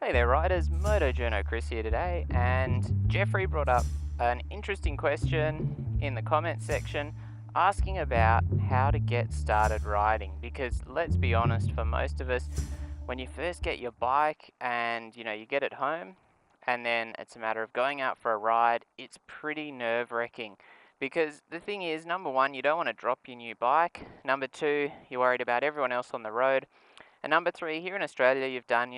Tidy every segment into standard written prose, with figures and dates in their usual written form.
Hey there riders, MotoJourno Chris here today, and Jeffrey brought up an interesting question in the comments section asking about how to get started riding, because let's be honest, for most of us, when you first get your bike and you get it home and then it's a matter of going out for a ride, it's pretty nerve-wracking. Because the thing is, number one, you don't want to drop your new bike. Number two, you're worried about everyone else on the road. And number three, here in Australia, you've done,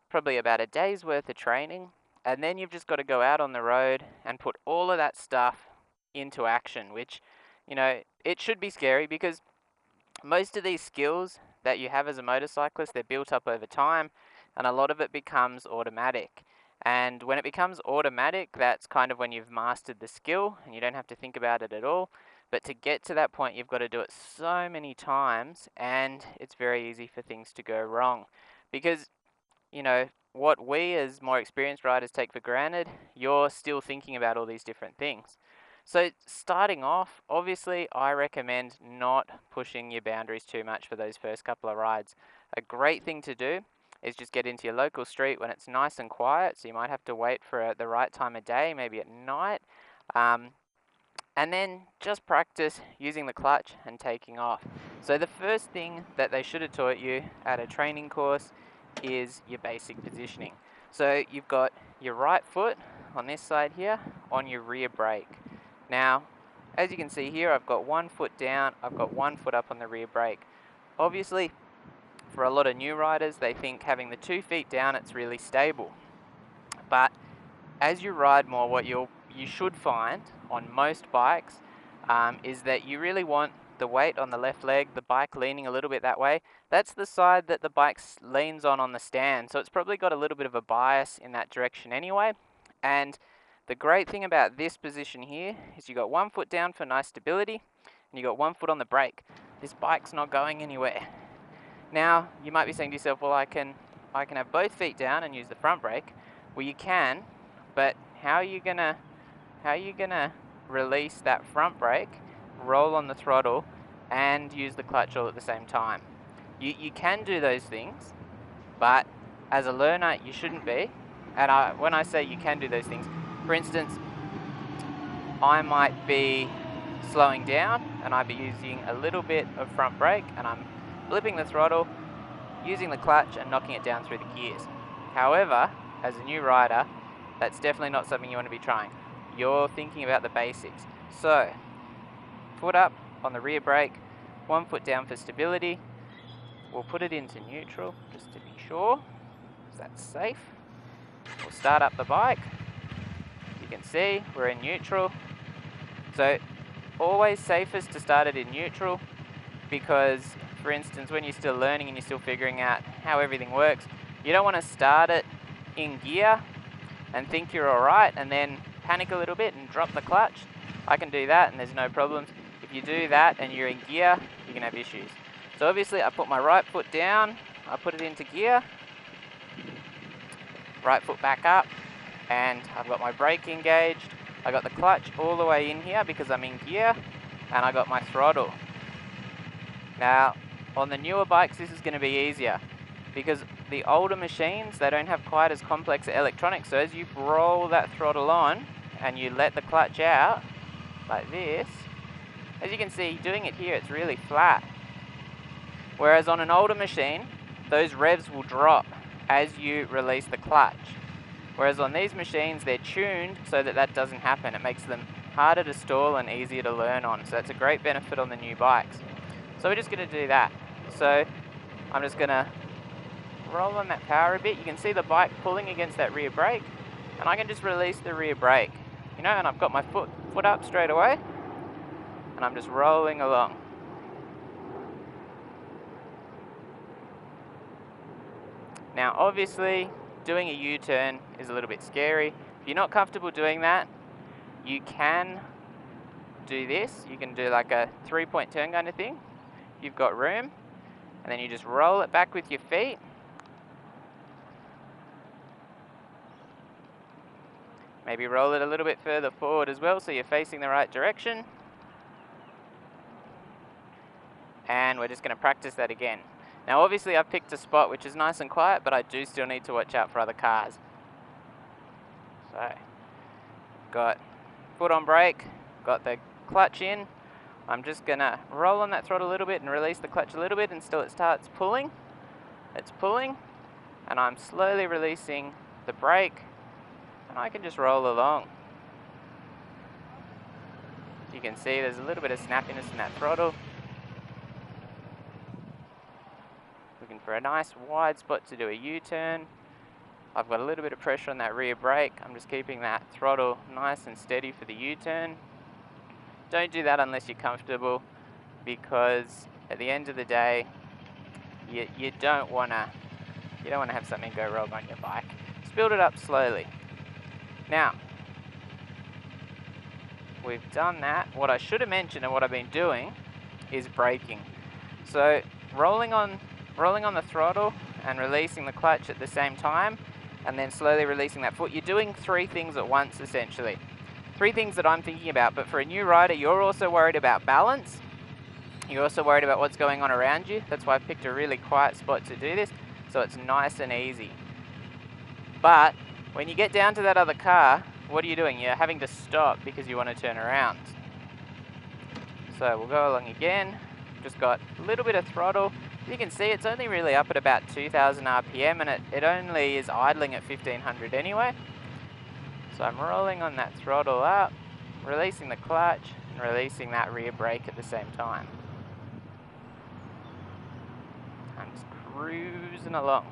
probably about a day's worth of training, and then you've just got to go out on the road and put all of that stuff into action, which, it should be scary because most of these skills that you have as a motorcyclist, they're built up over time, and a lot of it becomes automatic. And when it becomes automatic, that's kind of when you've mastered the skill and you don't have to think about it at all. But to get to that point, you've got to do it so many times, and it's very easy for things to go wrong. Because what we as more experienced riders take for granted, you're still thinking about all these different things. So starting off, obviously I recommend not pushing your boundaries too much for those first couple of rides. A great thing to do is just get into your local street when it's nice and quiet, so you might have to wait for the right time of day, maybe at night. And then just practice using the clutch and taking off. So the first thing that they should have taught you at a training course is your basic positioning. So you've got your right foot on this side here on your rear brake. Now, as you can see here, I've got 1 foot down, I've got 1 foot up on the rear brake. Obviously, for a lot of new riders, they think having the 2 feet down, it's really stable. But as you ride more, what you should find on most bikes is that you really want the weight on the left leg, the bike leaning a little bit that way. That's the side that the bike leans on the stand, so it's probably got a little bit of a bias in that direction anyway. And the great thing about this position here is you got 1 foot down for nice stability, and you got 1 foot on the brake. This bike's not going anywhere. Now, you might be saying to yourself, well, I can have both feet down and use the front brake. Well, you can, but how are you gonna release that front brake, roll on the throttle, and use the clutch all at the same time? You can do those things, but as a learner, you shouldn't be. And when I say you can do those things, for instance, I might be slowing down and I'd be using a little bit of front brake and I'm flipping the throttle, using the clutch and knocking it down through the gears. However, as a new rider, that's definitely not something you want to be trying. You're thinking about the basics. So, foot up on the rear brake, 1 foot down for stability. We'll put it into neutral just to be sure, because that's safe. We'll start up the bike. You can see we're in neutral. So, always safest to start it in neutral because, for instance, when you're still learning and you're still figuring out how everything works, you don't want to start it in gear and think you're alright and then panic a little bit and drop the clutch. I can do that and there's no problems. If you do that and you're in gear, you can have issues. So obviously I put my right foot down, I put it into gear, right foot back up, and I've got my brake engaged. I got the clutch all the way in here because I'm in gear, and I got my throttle. Now, on the newer bikes, this is going to be easier because the older machines, they don't have quite as complex electronics. So as you roll that throttle on and you let the clutch out like this, as you can see, doing it here, it's really flat. Whereas on an older machine, those revs will drop as you release the clutch. Whereas on these machines, they're tuned so that that doesn't happen. It makes them harder to stall and easier to learn on. So that's a great benefit on the new bikes. So we're just going to do that. So I'm just going to roll on that power a bit. You can see the bike pulling against that rear brake, and I can just release the rear brake, and I've got my foot up straight away, and I'm just rolling along. Now, obviously, doing a U-turn is a little bit scary. If you're not comfortable doing that, you can do this. You can do like a 3-point turn kind of thing. You've got room, and then you just roll it back with your feet. Maybe roll it a little bit further forward as well so you're facing the right direction. And we're just going to practice that again. Now obviously I've picked a spot which is nice and quiet, but I do still need to watch out for other cars. So, got foot on brake, got the clutch in. I'm just gonna roll on that throttle a little bit and release the clutch a little bit until it starts pulling. It's pulling, and I'm slowly releasing the brake, and I can just roll along. You can see there's a little bit of snappiness in that throttle. Looking for a nice wide spot to do a U-turn. I've got a little bit of pressure on that rear brake. I'm just keeping that throttle nice and steady for the U-turn. Don't do that unless you're comfortable, because at the end of the day, you don't want to have something go wrong on your bike. Just build it up slowly. Now, we've done that. What I should have mentioned and what I've been doing is braking. So rolling on the throttle and releasing the clutch at the same time, and then slowly releasing that foot. You're doing 3 things at once, essentially. 3 things that I'm thinking about, but for a new rider, you're also worried about balance. You're also worried about what's going on around you. That's why I've picked a really quiet spot to do this, so it's nice and easy. But when you get down to that other car, what are you doing? You're having to stop because you want to turn around. So we'll go along again. Just got a little bit of throttle. You can see it's only really up at about 2,000 RPM, and it only is idling at 1,500 anyway. So I'm rolling on that throttle up, releasing the clutch, and releasing that rear brake at the same time. I'm just cruising along.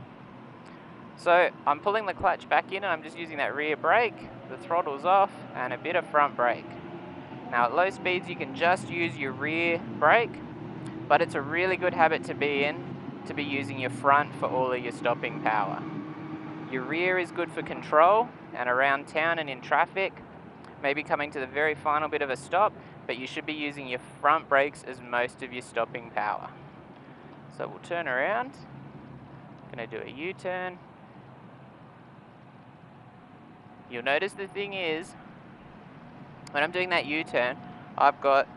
So I'm pulling the clutch back in, and I'm just using that rear brake, the throttle's off, and a bit of front brake. Now at low speeds you can just use your rear brake, but it's a really good habit to be using your front for all of your stopping power. Your rear is good for control and around town and in traffic, maybe coming to the very final bit of a stop, but you should be using your front brakes as most of your stopping power. So we'll turn around, gonna do a U-turn. You'll notice the thing is, when I'm doing that U-turn, I got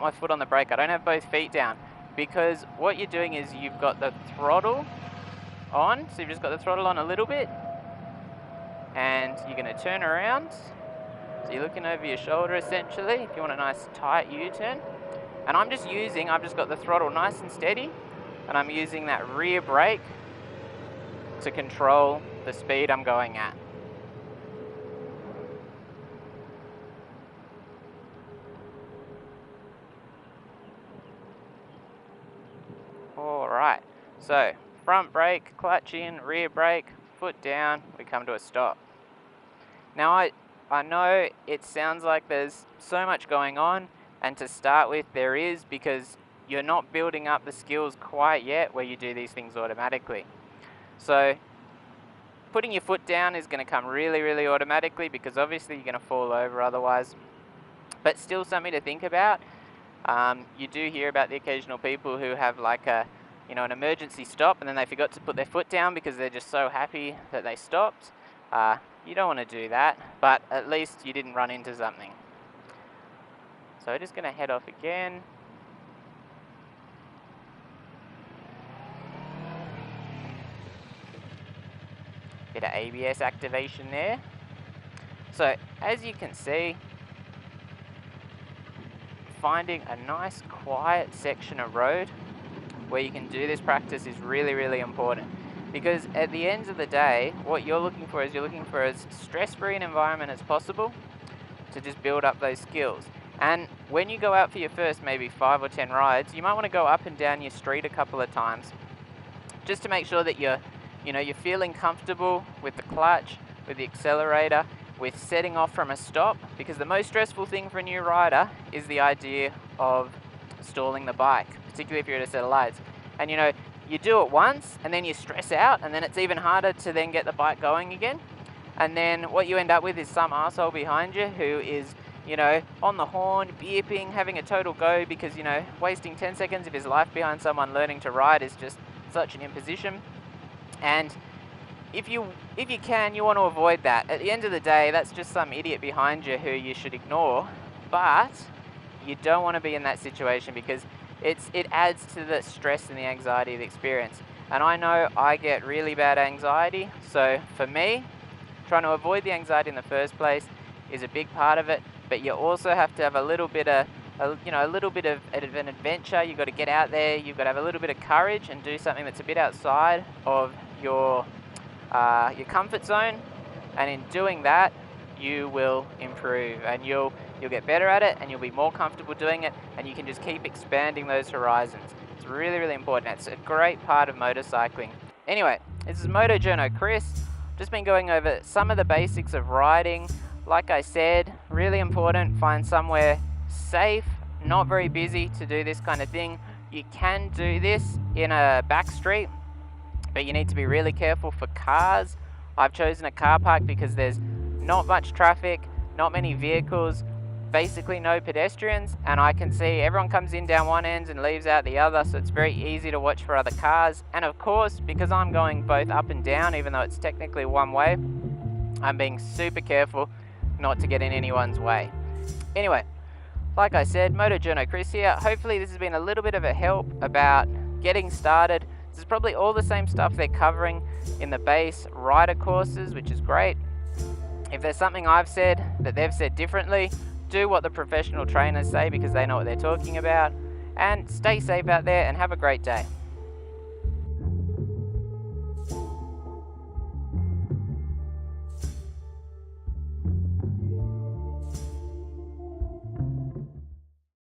my foot on the brake. I don't have both feet down, because what you're doing is you've got the throttle on, so you've just got the throttle on a little bit, and you're going to turn around. So you're looking over your shoulder essentially if you want a nice tight U-turn. And I've just got the throttle nice and steady, and I'm using that rear brake to control the speed I'm going at. Alright, so front brake, clutch in, rear brake, foot down, we come to a stop. Now I know it sounds like there's so much going on, and to start with there is, because you're not building up the skills quite yet where you do these things automatically. So putting your foot down is going to come really, really automatically, because obviously you're going to fall over otherwise. But still something to think about. You do hear about the occasional people who have like an emergency stop, and then they forgot to put their foot down because they're just so happy that they stopped. You don't want to do that, but at least you didn't run into something. So we're just going to head off again. Bit of ABS activation there. So as you can see, finding a nice quiet section of road where you can do this practice is really, really important, because at the end of the day, what you're looking for is as stress-free an environment as possible to just build up those skills. And when you go out for your first maybe 5 or 10 rides, you might want to go up and down your street a couple of times just to make sure that you're feeling comfortable with the clutch, with the accelerator, with setting off from a stop, because the most stressful thing for a new rider is the idea of stalling the bike, particularly if you're at a set of lights. And you do it once and then you stress out, and then it's even harder to then get the bike going again. And then what you end up with is some arsehole behind you who is on the horn, beeping, having a total go, because wasting 10 seconds of his life behind someone learning to ride is just such an imposition. And if you can, you want to avoid that. At the end of the day, that's just some idiot behind you who you should ignore, but you don't want to be in that situation, because it adds to the stress and the anxiety of the experience. And I know I get really bad anxiety, so for me, trying to avoid the anxiety in the first place is a big part of it. But you also have to have a little bit of a little bit of an adventure. You've got to get out there. You've got to have a little bit of courage and do something that's a bit outside of your comfort zone. And in doing that, you will improve, and you'll get better at it, and you'll be more comfortable doing it, and you can just keep expanding those horizons. It's really, really important. It's a great part of motorcycling. Anyway, this is Motojourno Chris. Just been going over some of the basics of riding. Like I said, really important, find somewhere safe, not very busy to do this kind of thing. You can do this in a back street, but you need to be really careful for cars. I've chosen a car park because there's not much traffic, not many vehicles, basically no pedestrians, and I can see everyone comes in down one end and leaves out the other, so it's very easy to watch for other cars. And of course, because I'm going both up and down, even though it's technically one way, I'm being super careful not to get in anyone's way. Anyway, like I said, Motojourno Chris here. Hopefully this has been a little bit of a help about getting started. This is probably all the same stuff they're covering in the base rider courses, which is great. If there's something I've said that they've said differently, do what the professional trainers say because they know what they're talking about. And stay safe out there and have a great day.